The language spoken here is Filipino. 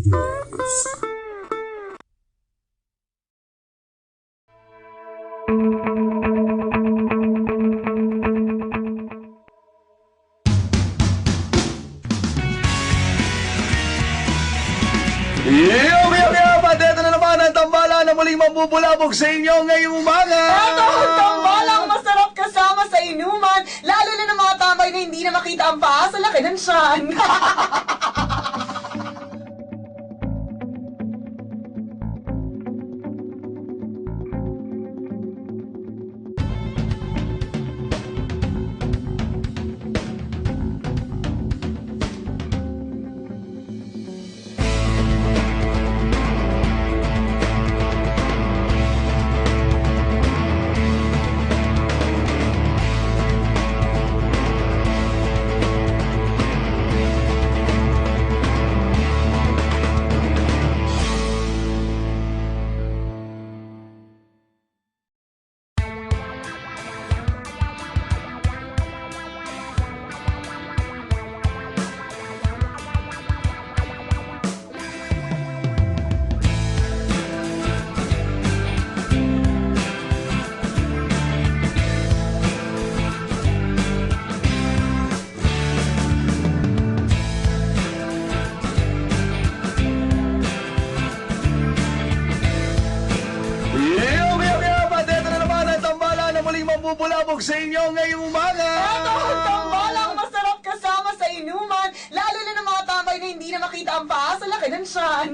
Ito na naman ang tambala na muling mabubulabog sa inyo ngayong umaga. Ito ang tambalang masarap kasama sa inuman, lalo na ng mga tambay na hindi na makita ang paa sa laki ng tiyan. Mabubulabog sa inyo ngayong umaga. Ito ang tambalang masarap kasama sa inuman, lalo na ng mga tambay na hindi na makita ang paa sa laki ng tiyan.